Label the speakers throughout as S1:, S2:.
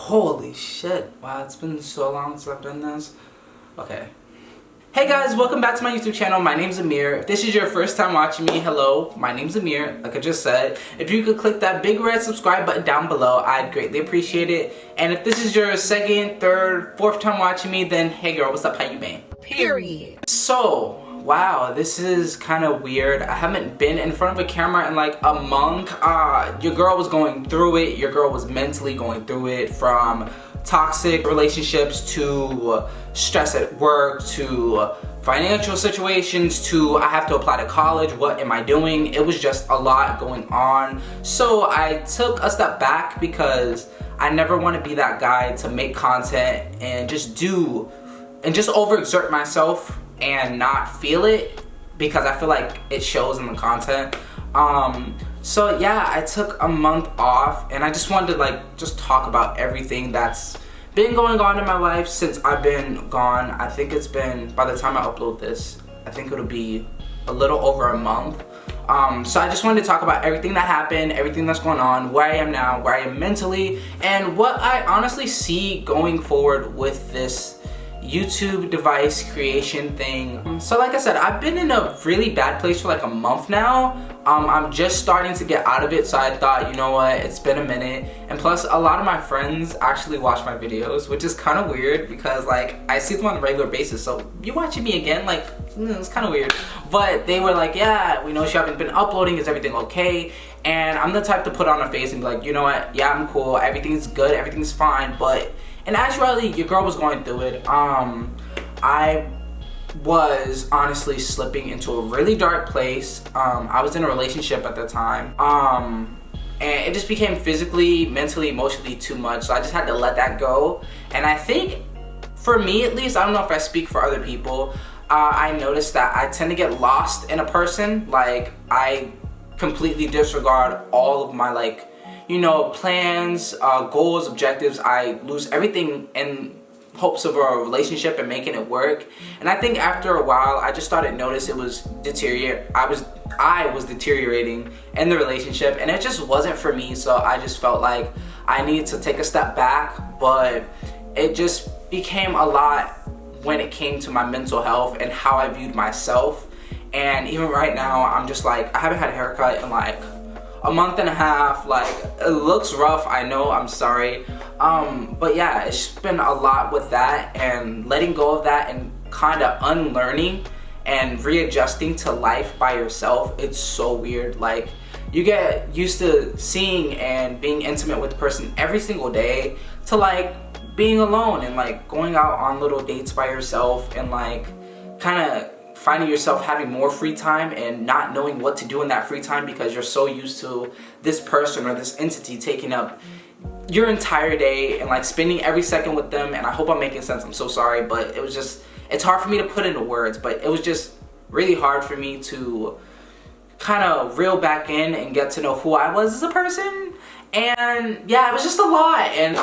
S1: Holy shit. Wow, it's been so long since I've done this. Okay. Hey guys, welcome back to my YouTube channel. My name's Amir. If this is your first time watching me, hello. My name's Amir, like I just said. If you could click that big red subscribe button down below, I'd greatly appreciate it. And if this is your second, third, fourth time watching me, then hey girl, what's up, how you been?
S2: Period.
S1: So, wow, this is kind of weird. I haven't been in front of a camera in like a month. Your girl was going through it. Your girl was mentally going through it, from toxic relationships to stress at work to financial situations to I have to apply to college, what am I doing? It was just a lot going on. So I took a step back because I never want to be that guy to make content and just overexert myself and not feel it, because I feel like it shows in the content. So yeah, I took a month off and I just wanted to just talk about everything that's been going on in my life since I've been gone. I think it's been, by the time I upload this, I think it'll be a little over a month. So I just wanted to talk about everything that happened, everything that's going on, where I am now, where I am mentally, and what I honestly see going forward with this YouTube device creation thing. So like I said, I've been in a really bad place for like a month now. I'm just starting to get out of it, so I thought, you know what, it's been a minute. And plus, a lot of my friends actually watch my videos, which is kind of weird because like I see them on a regular basis. So you watching me again, like it's kind of weird. But they were like, yeah, we know you haven't been uploading, is everything okay? And I'm the type to put on a face and be like, you know what, yeah, I'm cool, everything's good, everything's fine. But in actuality, your girl was going through it. I was honestly slipping into a really dark place. I was in a relationship at the time. And it just became physically, mentally, emotionally too much. So I just had to let that go. And I think, for me at least, I don't know if I speak for other people, I noticed that I tend to get lost in a person. Like, I completely disregard all of my plans, goals, objectives. I lose everything in hopes of a relationship and making it work. And I think after a while, I just started to notice it was I was deteriorating in the relationship, and it just wasn't for me. So I just felt like I needed to take a step back, but it just became a lot when it came to my mental health and how I viewed myself. And even right now, I'm just like, I haven't had a haircut in like a month and a half. Like, it looks rough, I know, I'm sorry. But yeah, it's been a lot with that and letting go of that and kind of unlearning and readjusting to life by yourself. It's so weird. Like, you get used to seeing and being intimate with the person every single day to like being alone and like going out on little dates by yourself and like kind of finding yourself having more free time and not knowing what to do in that free time because you're so used to this person or this entity taking up your entire day and like spending every second with them. And I hope I'm making sense, I'm so sorry, but it's hard for me to put into words, but it was just really hard for me to kind of reel back in and get to know who I was as a person. And yeah, it was just a lot. And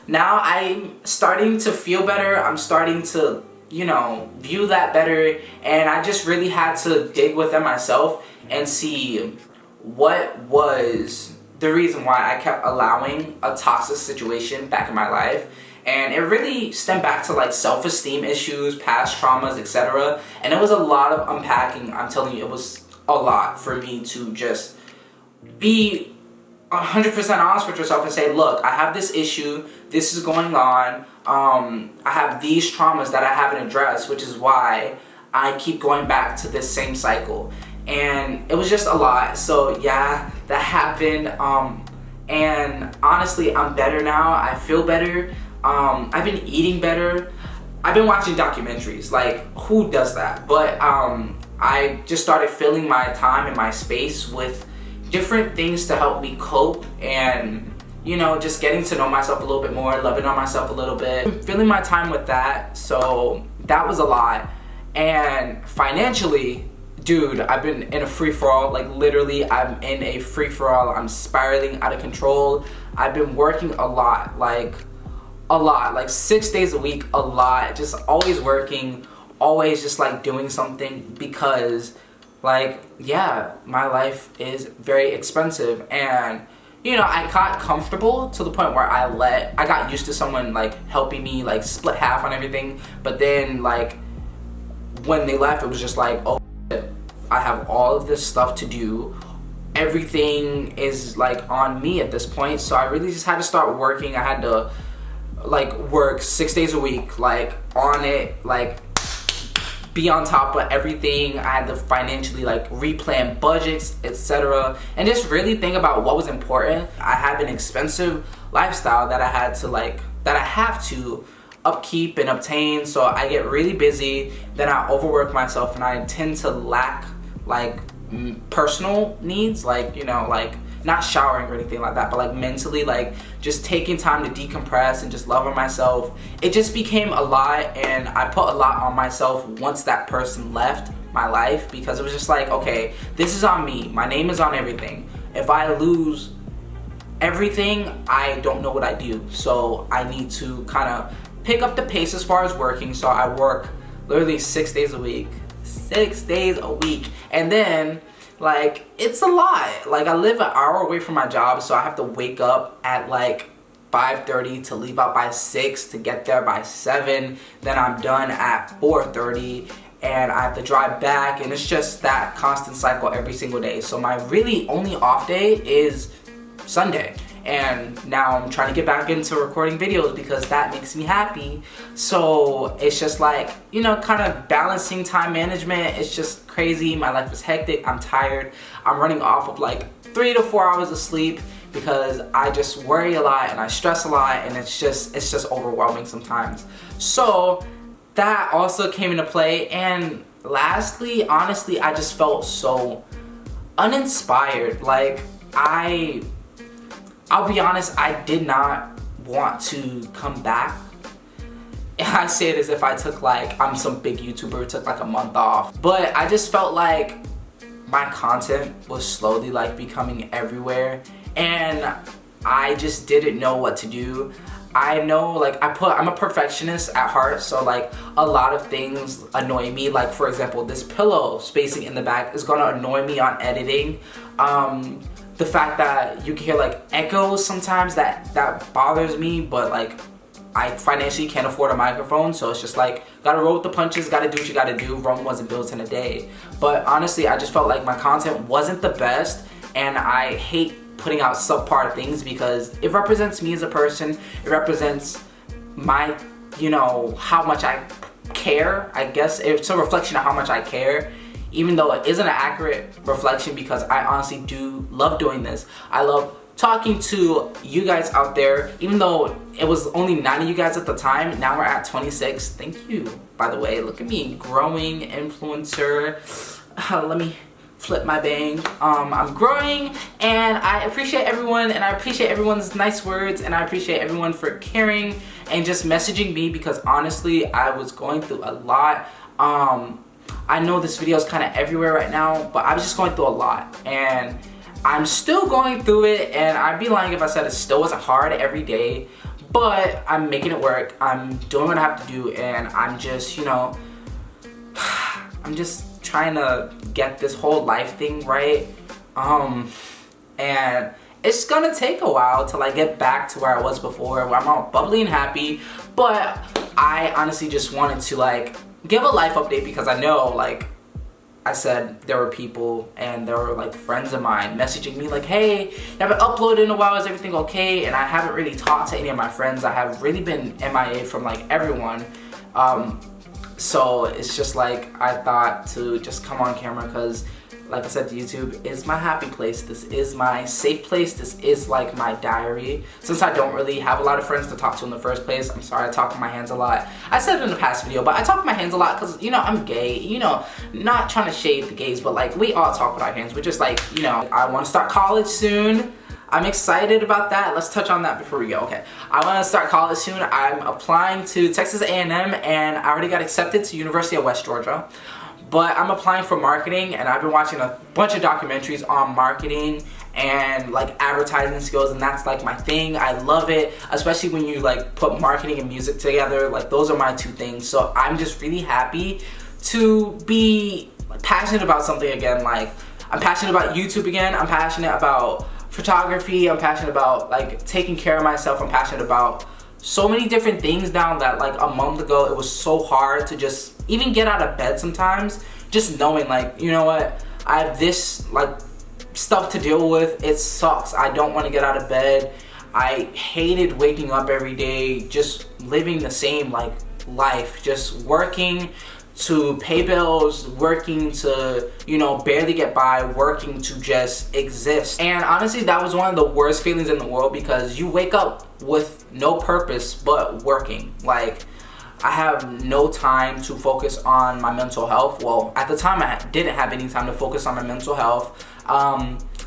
S1: now I'm starting to feel better. I'm starting to view that better, and I just really had to dig within myself and see what was the reason why I kept allowing a toxic situation back in my life. And it really stemmed back to like self-esteem issues, past traumas, etc. And it was a lot of unpacking. I'm telling you, it was a lot for me to just be 100% honest with yourself and say, look, I have this issue, this is going on, I have these traumas that I haven't addressed, which is why I keep going back to this same cycle. And it was just a lot. So yeah, that happened. And honestly, I'm better now. I feel better. I've been eating better. I've been watching documentaries. Like, who does that? But I just started filling my time and my space with different things to help me cope, and just getting to know myself a little bit more, loving on myself a little bit, filling my time with that. So that was a lot. And financially, dude, I've been in a free-for-all. Like, literally, I'm in a free-for-all. I'm spiraling out of control. I've been working a lot, like 6 days a week, a lot, just always working, always just like doing something, because like, yeah, my life is very expensive. And you know, I got comfortable to the point where I got used to someone like helping me like split half on everything. But then like when they left, it was just like, oh shit, I have all of this stuff to do. Everything is like on me at this point. So I really just had to start working. I had to like work 6 days a week, like on it, like be on top of everything. I had to financially like replan budgets, etc., and just really think about what was important. I have an expensive lifestyle that I had to like, that I have to upkeep and obtain, so I get really busy, then I overwork myself, and I tend to lack like personal needs, like, you know, like not showering or anything like that, but like mentally, like just taking time to decompress and just love on myself. It just became a lot, and I put a lot on myself once that person left my life, because it was just like, okay, this is on me. My name is on everything. If I lose everything, I don't know what I do. So I need to kind of pick up the pace as far as working. So I work literally 6 days a week. 6 days a week. And then like, it's a lot. Like, I live an hour away from my job, so I have to wake up at like 5:30 to leave out by 6 to get there by 7. Then I'm done at 4:30, and I have to drive back, and it's just that constant cycle every single day. So my really only off day is Sunday. And now I'm trying to get back into recording videos because that makes me happy. So it's just like, you know, kind of balancing time management. It's just crazy. My life is hectic. I'm tired. I'm running off of like 3 to 4 hours of sleep because I just worry a lot and I stress a lot, and it's just overwhelming sometimes. So that also came into play. And lastly, honestly, I just felt so uninspired. Like, I'll be honest, I did not want to come back. I say it as if I took like, I'm some big YouTuber who took like a month off. But I just felt like my content was slowly like becoming everywhere, and I just didn't know what to do. I know, like, I'm a perfectionist at heart, so like a lot of things annoy me. Like, for example, this pillow spacing in the back is gonna annoy me on editing. The fact that you can hear like echoes sometimes, that bothers me, but like I financially can't afford a microphone, so it's just like, gotta roll with the punches, gotta do what you gotta do. Rome wasn't built in a day. But honestly, I just felt like my content wasn't the best, and I hate putting out subpar things because it represents me as a person. It represents my, you know, how much I care. I guess it's a reflection of how much I care, even though it isn't an accurate reflection, because I honestly do love doing this. I love talking to you guys out there, even though it was only 9 of you guys at the time. Now we're at 26. Thank you, by the way. Look at me, growing influencer. Let me flip my bang. I'm growing, and I appreciate everyone, and I appreciate everyone's nice words, and I appreciate everyone for caring and just messaging me, because honestly, I was going through a lot. I know this video is kind of everywhere right now, but I was just going through a lot, and I'm still going through it, and I'd be lying if I said it still wasn't hard every day, but I'm making it work. I'm doing what I have to do, and I'm just, you know, I'm just trying to get this whole life thing right. And it's gonna take a while till I get back to where I was before, where I'm all bubbly and happy, but I honestly just wanted to like give a life update, because I know, like I said, there were people and there were like friends of mine messaging me like, hey, you haven't uploaded in a while, is everything okay? And I haven't really talked to any of my friends. I have really been MIA from like everyone. So it's just like, I thought to just come on camera, because like I said, YouTube is my happy place. This is my safe place. This is like my diary. Since I don't really have a lot of friends to talk to in the first place, I'm sorry, I talk with my hands a lot. I said it in the past video, but I talk with my hands a lot because, you know, I'm gay. You know, not trying to shade the gays, but like, we all talk with our hands. We're just like, you know, I want to start college soon. I'm excited about that. Let's touch on that before we go. Okay, I want to start college soon. I'm applying to Texas A&M, and I already got accepted to University of West Georgia. But I'm applying for marketing, and I've been watching a bunch of documentaries on marketing and like advertising skills, and that's like my thing. I love it, especially when you like put marketing and music together. Like, those are my two things. So I'm just really happy to be passionate about something again. Like, I'm passionate about YouTube again. I'm passionate about photography, I'm passionate about like taking care of myself, I'm passionate about so many different things now that like a month ago it was so hard to just even get out of bed sometimes, just knowing like, you know what, I have this like stuff to deal with. It sucks. I don't want to get out of bed. I hated waking up every day, just living the same like life, just working to pay bills, working to, you know, barely get by, working to just exist. And honestly, that was one of the worst feelings in the world, because you wake up with no purpose but working. Like, I have no time to focus on my mental health. Well, at the time I didn't have any time to focus on my mental health.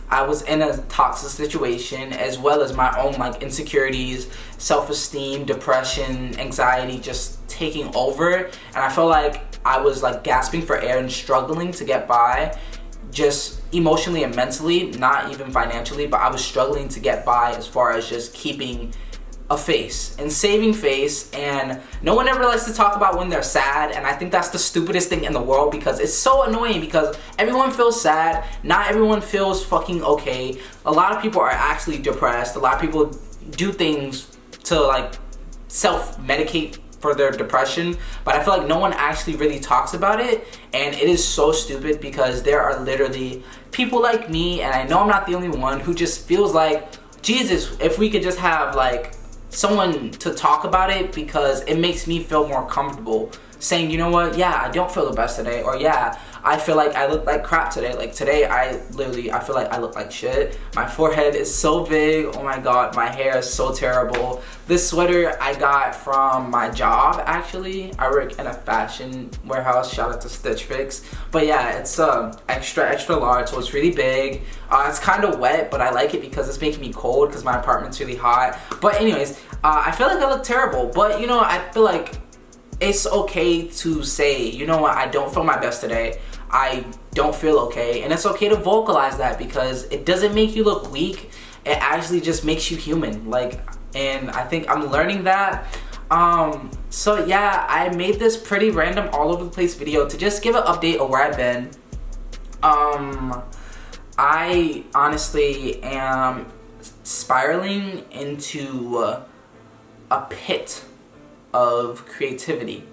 S1: I was in a toxic situation, as well as my own like insecurities, self-esteem, depression, anxiety just taking over. And I felt like I was like gasping for air and struggling to get by, just emotionally and mentally, not even financially, but I was struggling to get by as far as just keeping a face and saving face. And no one ever likes to talk about when they're sad, and I think that's the stupidest thing in the world, because it's so annoying, because everyone feels sad, not everyone feels fucking okay. A lot of people are actually depressed. A lot of people do things to like self-medicate for their depression, but I feel like no one actually really talks about it, and it is so stupid, because there are literally people like me, and I know I'm not the only one, who just feels like, Jesus, if we could just have like someone to talk about it, because it makes me feel more comfortable saying, you know what, yeah, I don't feel the best today, or yeah, I feel like I look like crap today. Like today, I feel like I look like shit. My forehead is so big, oh my god, my hair is so terrible. This sweater I got from my job, actually. I work in a fashion warehouse, shout out to Stitch Fix. But yeah, it's extra large, so it's really big. It's kind of wet, but I like it because it's making me cold, because my apartment's really hot. But anyways, I feel like I look terrible, but you know, I feel like it's okay to say, you know what, I don't feel my best today. I don't feel okay, and it's okay to vocalize that, because it doesn't make you look weak. It actually just makes you human. Like, and I think I'm learning that. So yeah, I made this pretty random all over the place video to just give an update of where I've been. I honestly am spiraling into a pit of creativity.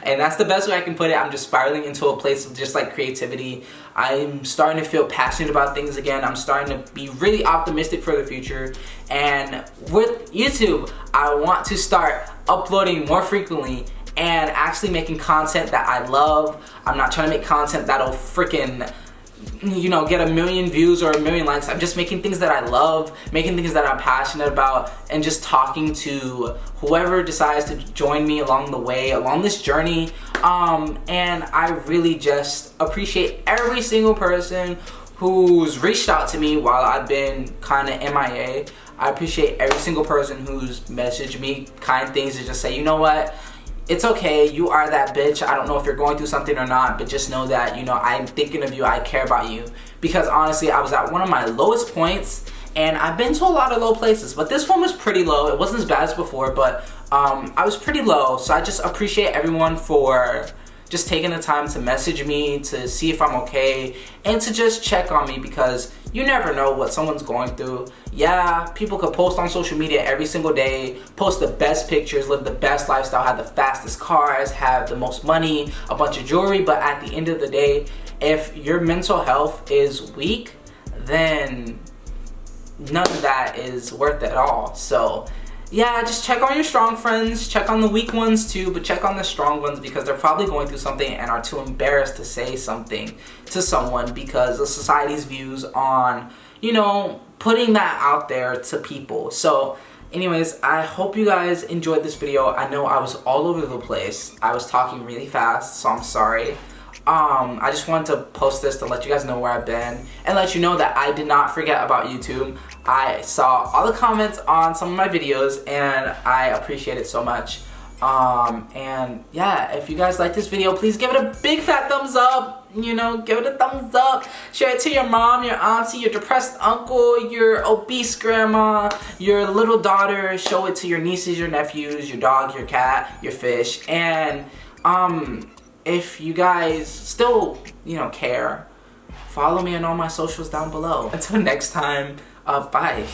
S1: And that's the best way I can put it. I'm just spiraling into a place of just like creativity. I'm starting to feel passionate about things again. I'm starting to be really optimistic for the future. And with YouTube, I want to start uploading more frequently and actually making content that I love. I'm not trying to make content that'll freaking, you know, get 1 million views or 1 million likes. I'm just making things that I love, making things that I'm passionate about, and just talking to whoever decides to join me along the way, along this journey. And I really just appreciate every single person who's reached out to me while I've been kind of MIA. I appreciate every single person who's messaged me kind things to just say, you know what, it's okay, you are that bitch. I don't know if you're going through something or not, but just know that, you know, I'm thinking of you, I care about you. Because honestly, I was at one of my lowest points, and I've been to a lot of low places, but this one was pretty low. It wasn't as bad as before, but I was pretty low. So I just appreciate everyone for just taking the time to message me, to see if I'm okay, and to just check on me, because you never know what someone's going through. Yeah, people could post on social media every single day, post the best pictures, live the best lifestyle, have the fastest cars, have the most money, a bunch of jewelry, but at the end of the day, if your mental health is weak, then none of that is worth it at all. So yeah, just check on your strong friends, check on the weak ones too, but check on the strong ones, because they're probably going through something and are too embarrassed to say something to someone because of society's views on, you know, putting that out there to people. So anyways, I hope you guys enjoyed this video. I know I was all over the place. I was talking really fast, so I'm sorry. I just wanted to post this to let you guys know where I've been and let you know that I did not forget about YouTube. I saw all the comments on some of my videos and I appreciate it so much. And yeah, if you guys like this video, please give it a big fat thumbs up. You know, give it a thumbs up. Share it to your mom, your auntie, your depressed uncle, your obese grandma, your little daughter. Show it to your nieces, your nephews, your dog, your cat, your fish. And if you guys still, you know, care, follow me on all my socials down below. Until next time, bye.